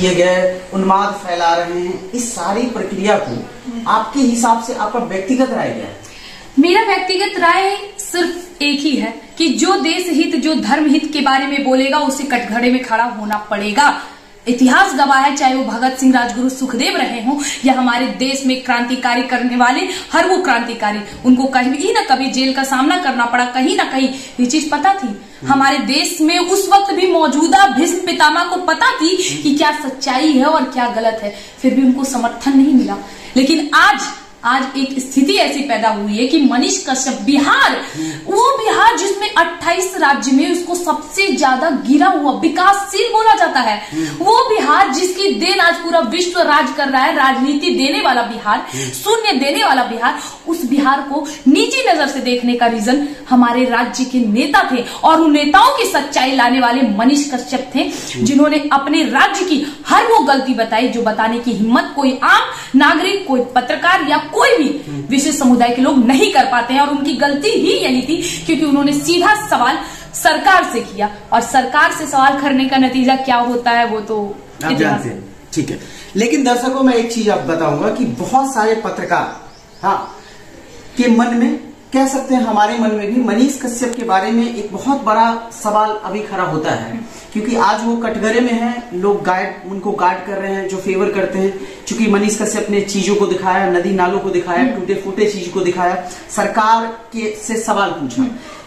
किए गए, उन्माद फैला रहे हैं, इस सारी प्रक्रिया को आपके हिसाब से आपका व्यक्तिगत राय क्या है? मेरा व्यक्तिगत राय सिर्फ एक ही है कि जो देश हित, जो धर्म हित के बारे में बोलेगा उसे कटघरे में खड़ा होना पड़ेगा। इतिहास गवाह है, चाहे वो भगत सिंह, राजगुरु सुखदेव रहे हों या हमारे देश में क्रांतिकारी करने वाले हर वो क्रांतिकारी, उनको कहीं ना कभी जेल का सामना करना पड़ा, कहीं ना कहीं ये चीज पता थी। हमारे देश में उस वक्त भी मौजूदा भीष्म पितामह को पता थी कि क्या सच्चाई है और क्या गलत है, फिर भी उनको समर्थन नहीं मिला। लेकिन आज एक स्थिति ऐसी पैदा हुई है कि मनीष कश्यप, बिहार, वो बिहार जिसमें 28 राज्य में उसको सबसे ज्यादा गिरा हुआ विकासशील बोला जाता है, वो बिहार जिसकी देन आज पूरा विश्व राज कर रहा है, राजनीति देने वाला बिहार, शून्य देने वाला बिहार, उस बिहार को नीची नजर से देखने का रीजन हमारे राज्य के नेता थे और उन नेताओं की सच्चाई लाने वाले मनीष कश्यप थे, जिन्होंने अपने राज्य की हर वो गलती बताई जो बताने की हिम्मत कोई आम नागरिक, कोई पत्रकार या कोई भी विशेष समुदाय के लोग नहीं कर पाते हैं। और उनकी गलती ही यही थी क्योंकि उन्होंने सीधा सवाल सरकार से किया और सरकार से सवाल करने का नतीजा क्या होता है वो तो आप जानते हैं। ठीक है, लेकिन दर्शकों मैं एक चीज आप बताऊंगा कि बहुत सारे पत्रकार के मन में, कह सकते हैं हमारे मन में भी, मनीष कश्यप के बारे में एक बहुत बड़ा सवाल अभी खड़ा होता है क्योंकि आज वो कटघरे में हैं, लोग उनको गार्ड कर रहे हैं जो फेवर करते हैं। क्योंकि मनीष कश्यप ने चीजों को दिखाया, नदी नालों को दिखाया, टूटे फूटे चीज को दिखाया, सरकार के से सवाल पूछा,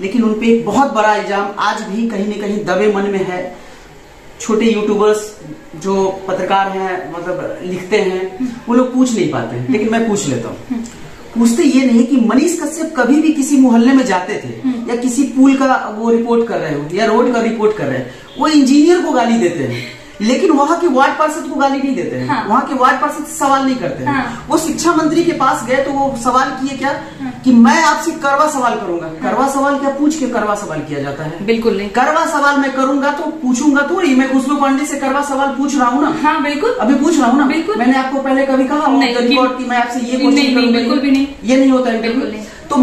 लेकिन उनपे एक बहुत बड़ा इल्जाम आज भी कहीं न कहीं दबे मन में है। छोटे यूट्यूबर्स जो पत्रकार हैं, मतलब लिखते हैं, वो लोग पूछ नहीं पाते हैं, लेकिन मैं पूछ लेता हूँ। पूछते ये नहीं कि मनीष कश्यप कभी भी किसी मोहल्ले में जाते थे या किसी पुल का वो रिपोर्ट कर रहे हो या रोड का रिपोर्ट कर रहे हैं, वो इंजीनियर को गाली देते हैं, लेकिन वहां के वार्ड पार्षद को गाली नहीं देते हैं। वहां के वार्ड पार्षद सवाल नहीं करते हैं। वो शिक्षा मंत्री के पास गए तो वो सवाल किए क्या कि मैं आपसे करवा सवाल करूंगा। करवा सवाल क्या पूछ के करवा सवाल किया जाता है? बिल्कुल नहीं। करवा सवाल मैं करूंगा तो पूछूंगा थोड़ी, मैं खुशबू पांडे से करवा सवाल पूछ रहा हूँ ना। हाँ बिल्कुल, अभी पूछ रहा हूँ ना। बिल्कुल, मैंने आपको पहले कभी कहा रिकॉर्ड की मैं आपसे ये क्वेश्चन करूंगा? बिल्कुल भी नहीं, ये नहीं होता है। बिल्कुल नहीं। तो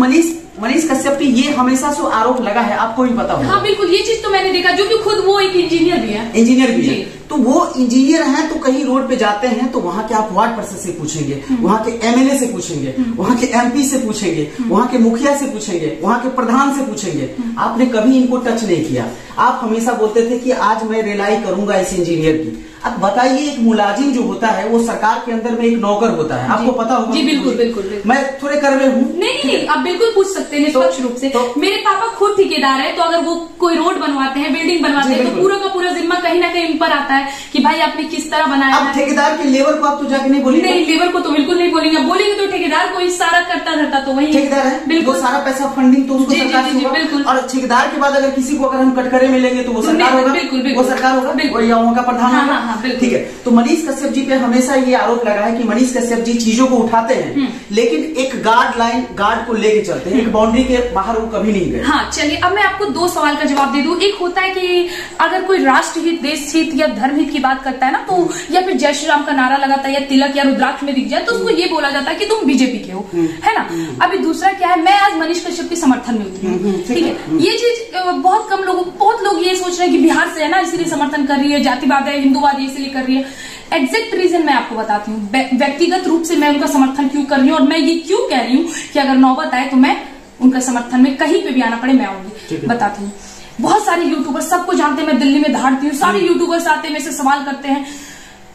मनीष कश्यप पे ये हमेशा से आरोप लगा है, आपको भी पता होगा। हाँ बिल्कुल, ये चीज तो मैंने देखा, जो कि खुद वो एक इंजीनियर भी है। तो वो इंजीनियर हैं तो कहीं रोड पे जाते हैं तो वहाँ के आप वार्ड पार्षद से पूछेंगे, वहाँ के एमएलए से पूछेंगे, वहाँ के एमपी से पूछेंगे, वहाँ के मुखिया से पूछेंगे, वहाँ के प्रधान से पूछेंगे। आपने कभी इनको टच नहीं किया। आप हमेशा बोलते थे कि आज मैं रिलाई करूंगा इस इंजीनियर की। अब बताइए, एक मुलाजिम जो होता है वो सरकार के अंदर में एक नौकर होता है, आपको पता होगा। जी बिल्कुल। मैं थोड़े करवे हूँ। नहीं, आप बिल्कुल पूछ सकते हैं निष्पक्ष रूप से। मेरे पापा खुद ठेकेदार है, तो अगर वो कोई रोड बनवाते हैं, बिल्डिंग बनवाते हैं, तो पूरा का पूरा जिम्मा कहीं ना कहीं उन पर आता है कि भाई आपने किस तरह बनाया। अब ठेकेदार के लेबर को आप तो जाके नहीं बोलेंगे? नहीं, लेबर को तो बिल्कुल नहीं बोलेंगे। बोलेंगे तो ठेकेदार को सारा करता धरता तो वही ठेकेदार है। बिल्कुल, सारा पैसा फंडिंग तो उसको सरकार से होगा। बिल्कुल। और ठेकेदार के बाद अगर किसी को अगर हम कटघरे में लेंगे तो वो सरकार होगा। बिल्कुल, वो सरकार होगा या वहाँ का प्रधान होगा। ठीक है, तो मनीष कश्यप जी पे हमेशा ये आरोप लगा है कि मनीष कश्यप जी चीजों को उठाते हैं लेकिन एक गार्ड को लेके चलते हैं, एक बाउंड्री के बाहर वो कभी नहीं गए। हाँ चलिए, अब मैं आपको दो सवाल का जवाब दे दूं। एक होता है कि अगर कोई राष्ट्र हित, देश हित या धर्म हित की बात करता है ना, तो या फिर जय श्री राम का नारा लगाता है या तिलक या रुद्राक्ष में दिख जाए तो उसको ये बोला जाता है कि तुम बीजेपी के हो, है ना। अभी दूसरा क्या है, मैं आज मनीष कश्यप के समर्थन में उतरी हूँ, ठीक है। ये चीज बहुत लोग ये सोच रहे हैं कि बिहार से है ना इसलिए समर्थन कर रही है, जातिवाद है, हिंदूवाद इसलिए कर रही है। एग्जैक्ट रीजन मैं आपको बताती हूँ, व्यक्तिगत रूप से मैं उनका समर्थन क्यों कर रही हूँ और मैं ये क्यों कह रही हूँ कि अगर नौबत आए तो मैं उनका समर्थन में कहीं पे भी आना पड़े मैं आऊंगी। बताती हूँ, बहुत सारे यूट्यूबर, सबको जानते हैं, मैं दिल्ली में धाड़ती हूँ, सारे यूट्यूबर्स आते हैं, मेरे से सवाल करते हैं,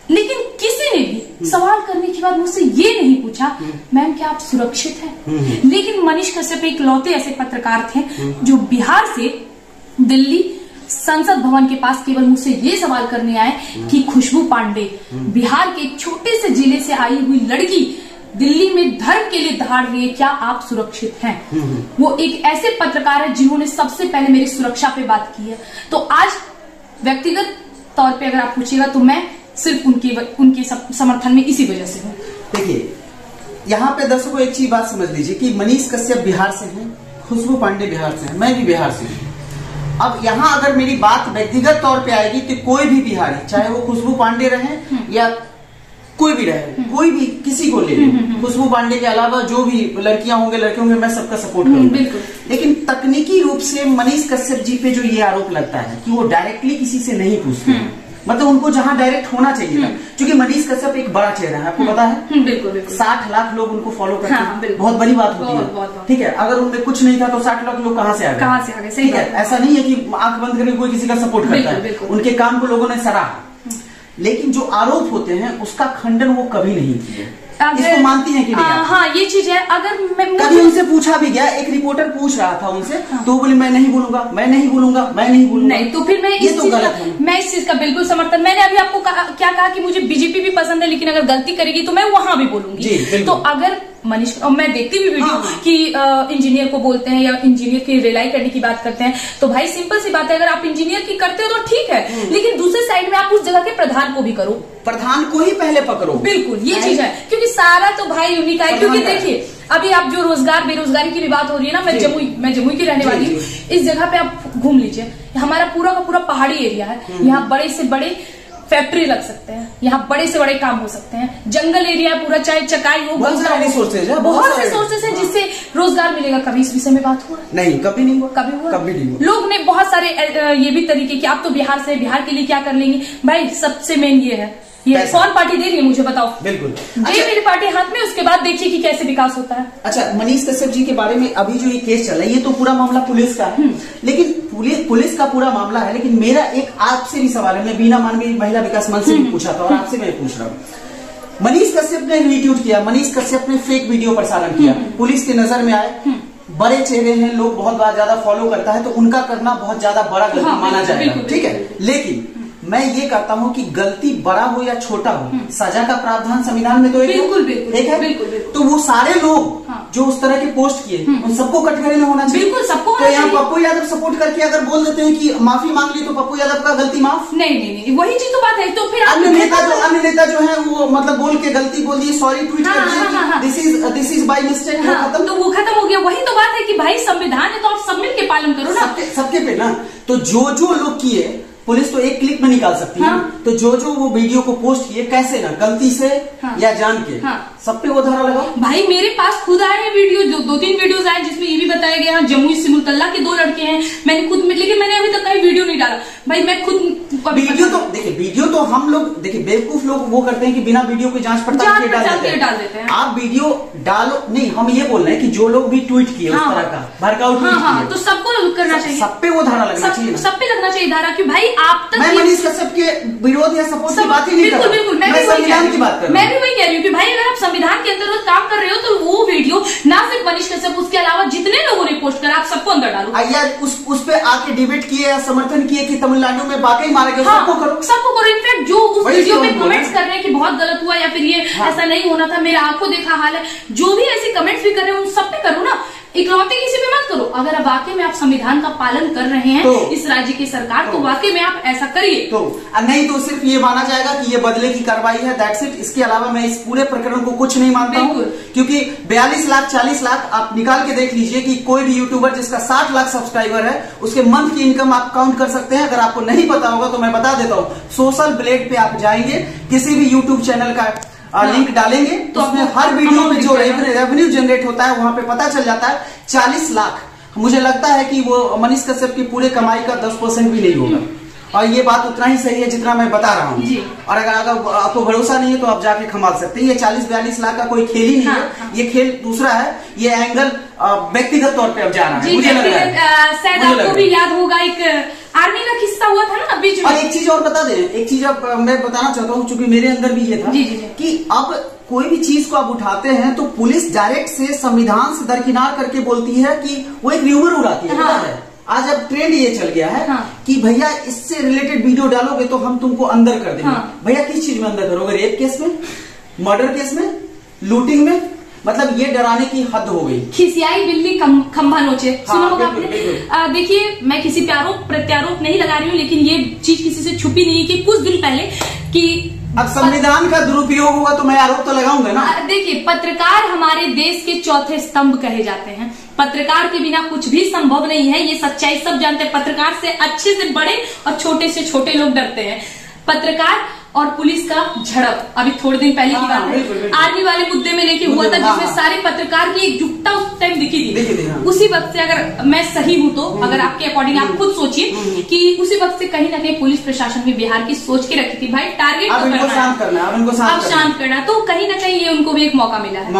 लेकिन किसी ने भी सवाल करने के बाद मुझसे ये नहीं पूछा मैम क्या आप सुरक्षित हैं। लेकिन मनीष कश्यप एक लौते ऐसे पत्रकार थे जो बिहार से दिल्ली संसद भवन के पास केवल मुझसे ये सवाल करने आए कि खुशबू पांडे, बिहार के एक छोटे से जिले से आई हुई लड़की दिल्ली में धर्म के लिए धाड़ रही है, क्या आप सुरक्षित हैं? वो एक ऐसे पत्रकार है जिन्होंने सबसे पहले मेरी सुरक्षा पे बात की है। तो आज व्यक्तिगत तौर पे अगर आप पूछिएगा तो मैं सिर्फ उनके समर्थन में इसी वजह से हूँ। देखिए, यहाँ पे दर्शकों एक चीज बात समझ लीजिए कि मनीष कश्यप बिहार से हैं, खुशबू पांडे बिहार से हैं, मैं भी बिहार से हूँ। अब यहाँ अगर मेरी बात व्यक्तिगत तौर पे आएगी तो कोई भी बिहारी, चाहे वो खुशबू पांडे रहे या कोई भी रहे, कोई भी किसी को ले खुशबू पांडे के अलावा जो भी लड़कियां होंगे लड़के होंगे, मैं सबका सपोर्ट करूंगा। लेकिन तकनीकी रूप से मनीष कश्यप जी पे जो ये आरोप लगता है कि वो डायरेक्टली किसी से नहीं पूछते, मतलब उनको जहां डायरेक्ट होना चाहिए था, क्योंकि मनीष कश्यप एक बड़ा चेहरा है, आपको पता है। बिल्कुल बिल्कुल। 60 लाख लोग उनको फॉलो करते हैं। हाँ, बहुत बड़ी बात होती है, ठीक है। अगर उनमें कुछ नहीं था तो 60 लाख लोग कहाँ से आ गए, ठीक है। ऐसा नहीं है कि आंख बंद करके कोई किसी का सपोर्ट करता है, उनके काम को लोगों ने सराहा। लेकिन जो आरोप होते हैं उसका खंडन वो कभी नहीं किए। इसको मानती हैं कि नहीं? हाँ, ये चीज है। अगर मैं कभी उनसे पूछा भी गया, एक रिपोर्टर पूछ रहा था उनसे, तो बोले मैं नहीं बोलूंगा, मैं नहीं बोलूंगा, मैं नहीं बोलूंगा। नहीं, तो फिर मैं इस चीज का बिल्कुल समर्थन। मैंने अभी आपको क्या कहा कि मुझे बीजेपी भी पसंद है, लेकिन अगर गलती करेगी तो मैं वहां भी बोलूंगी। तो अगर मनीष, और मैं देखती भी वीडियो कि इंजीनियर को बोलते हैं या इंजीनियर की रिलाई करने की बात करते हैं, तो भाई सिंपल सी बात है, अगर आप इंजीनियर की करते हो तो ठीक है, लेकिन दूसरे साइड में आप उस जगह के प्रधान को भी करो, प्रधान को ही पहले पकड़ो। बिल्कुल, ये चीज है, क्योंकि सारा तो भाई उन्हीं का है। क्योंकि देखिए अभी आप जो रोजगार बेरोजगारी की भी बात हो रही है ना, मैं जमुई की रहने वाली हूँ। इस जगह पे आप घूम लीजिए, हमारा पूरा का पूरा पहाड़ी एरिया है। यहाँ बड़े से बड़े फैक्ट्री लग सकते हैं, यहाँ बड़े से बड़े काम हो सकते हैं। जंगल एरिया पूरा, चाहे चकाई हो, बहुत से सोर्सेज है जिससे रोजगार मिलेगा। कभी इस विषय में बात हुआ? नहीं, कभी नहीं हुआ। कभी नहीं हुआ। लोग ने बहुत सारे ये भी तरीके कि आप तो बिहार से, बिहार के लिए क्या कर लेंगे। भाई सबसे मेन ये है, ये कौन पार्टी दे रही है मुझे बताओ। बिल्कुल, अच्छा, मेरी पार्टी हाथ में, उसके बाद देखिए कि कैसे विकास होता है। अच्छा, मनीष कश्यप जी के बारे में अभी जो ये केस चल रहा है, ये तो पूरा मामला पुलिस का है, लेकिन पुलिस का पूरा मामला है। लेकिन मेरा एक आपसे भी सवाल है, मैं बीना मानवीय महिला विकास मंच से भी पूछा था और आपसे मैं पूछ रहा हूँ। मनीष कश्यप ने रीट्वीट किया, मनीष कश्यप ने फेक वीडियो प्रसारण किया, पुलिस की नजर में आए, बड़े चेहरे हैं, लोग बहुत ज्यादा फॉलो करता है, तो उनका करना बहुत ज्यादा बड़ा गलती माना जाएगा, ठीक है। लेकिन मैं ये कहता हूँ कि गलती बड़ा हो या छोटा हो, सजा का प्रावधान संविधान में तो एक है। तो वो सारे लोग जो उस तरह के पोस्ट किए, उन सबको कटघरे में होना चाहिए। बिल्कुल, सबको। तो यहाँ पप्पू यादव सपोर्ट करके अगर बोल देते हैं कि माफी मांग ली, तो पप्पू यादव का गलती माफ? नहीं, वही चीज तो बात है। तो फिर अन्य नेता जो है वो मतलब बोल के गलती बोल दी, सॉरी ट्वीट कर दिया, दिस इज बाय मिस्टेक, खत्म, तो वो खत्म हो गया। वही तो बात है कि भाई संविधान है तो आप सब मिल के पालन करो ना, सबके पे ना। तो जो लोग किए, पुलिस तो एक क्लिक में निकाल सकती है। तो जो वो वीडियो को पोस्ट किए, कैसे ना, गलती से या जान के, सब पे वो धारा लगाओ। भाई मेरे पास खुद आए हैं वीडियो, जो 2-3 वीडियोस आए जिसमें ये भी बताया गया है जमुई से मुतल्ला के 2 लड़के हैं। मैंने खुद, लेकिन मैंने अभी तक कहीं वीडियो नहीं डाला। भाई मैं खुद वीडियो तो हम लोग देखिए, बेवकूफ लोग वो करते हैं कि बिना वीडियो की जांच पड़ताल के डाल देते हैं। आप वीडियो डालो, नहीं, हम ये बोल रहे हैं कि जो लोग भी ट्वीट किए उस तरह का भड़काऊ ट्वीट किए, तो सबको करना चाहिए, सब पे वो धारा लगना चाहिए, सब पे लगना चाहिए धारा। कि भाई आप तक, मैं मनीष कश्यप के विरोध या सपोर्ट की बात ही नहीं कर रहा। बिल्कुल, मैं भी वही कह रही हूँ कि भाई अगर आप संविधान के अंतर्गत काम कर रहे हो तो वो वीडियो ना सिर्फ मनीष कश्यप, उसके अलावा जितने लोगों ने पोस्ट करा, आप सबको अंदर डालो। उस पे आके डिबेट किए या समर्थन किए कि तमिलनाडु में वाकई मारा गया, सबको करो। इनफैक्ट जो उस वीडियो में कमेंट्स कर रहे हैं कि बहुत गलत हुआ या फिर ये ऐसा नहीं होना था, मेरा आंखों देखा हाल है, जो भी ऐसे कमेंट्स भी कर रहे हैं उन सब पे करो ना, इकलौते किसी पे मत करो। अगर अब वाकई में आप संविधान का पालन कर रहे हैं, तो इस राज्य की सरकार, तो वाकई में आप ऐसा करिए। तो नहीं तो सिर्फ ये माना जाएगा कि ये बदले की कार्रवाई है, दैट्स इट। इसके अलावा मैं इस पूरे प्रकरण को कुछ नहीं मानता हूँ, क्योंकि 42 लाख 40 लाख आप निकाल के देख लीजिए कि कोई भी यूट्यूबर जिसका 60 लाख सब्सक्राइबर है, उसके मंथ की इनकम आप काउंट कर सकते हैं। अगर आपको नहीं पता होगा तो मैं बता देता हूँ, सोशल ब्लेड पे आप जाएंगे, किसी भी यूट्यूब चैनल का लिंक डालेंगे तो उसमें हर वीडियो में जो रेवेन्यू जनरेट होता है वहां पे पता चल जाता है 40 लाख। मुझे लगता है कि वो मनीष कश्यप की पूरे कमाई का 10% भी नहीं होगा, और ये बात उतना ही सही है जितना मैं बता रहा हूँ। और अगर आपको भरोसा नहीं है तो आप जाके खमाल सकते हैं। ये 40-42 लाख का कोई खेल ही नहीं है, ये खेल दूसरा है। ये एंगल व्यक्तिगत तौर पे अब जा रहा है, मुझे लग रहा है। शायद आपको भी याद होगा, एक आर्मी का किस्सा हुआ था ना बीच में। और एक चीज और बता दें, एक चीज अब मैं बताना चाहता हूँ, चूंकि मेरे अंदर भी ये था कि अब कोई भी चीज को आप उठाते हैं तो पुलिस डायरेक्ट से संविधान से दरकिनार करके बोलती है कि वो एक र्यूमर उड़ाती है। आज अब ट्रेंड ये चल गया है कि भैया इससे रिलेटेड वीडियो डालोगे तो हम तुमको अंदर कर देंगे। भैया किस चीज में अंदर करोगे? रेप केस में, मर्डर केस में, लूटिंग में? मतलब ये डराने की हद हो गई। खिसियाई बिल्ली खंभा नोचे, सुना होगा आपने। देखिए मैं किसी पे आरोप प्रत्यारोप नहीं लगा रही हूँ, लेकिन ये चीज किसी से छुपी नहीं है कि कुछ दिन पहले कि अब संविधान का दुरुपयोग हुआ तो मैं आरोप तो लगाऊंगा ना। देखिए पत्रकार हमारे देश के चौथे स्तंभ कहे जाते हैं। पत्रकार के बिना कुछ भी संभव नहीं है, ये सच्चाई सब जानते हैं। पत्रकार से अच्छे से बड़े और छोटे से छोटे लोग डरते हैं। पत्रकार और पुलिस का झड़प अभी थोड़े दिन पहले की बात है, आर्मी वाले मुद्दे में लेके हुआ था, जिसमें सारे पत्रकार की एकजुटता उस टाइम दिखी थी। उसी वक्त से अगर मैं सही हूं तो, अगर आपके अकॉर्डिंग आप खुद सोचिए कि उसी वक्त से कहीं ना कहीं पुलिस प्रशासन भी बिहार की सोच के रखी थी, भाई टारगेट अब शांत करना, अब शांत करना, तो कहीं ना कहीं ये उनको भी एक मौका मिला है।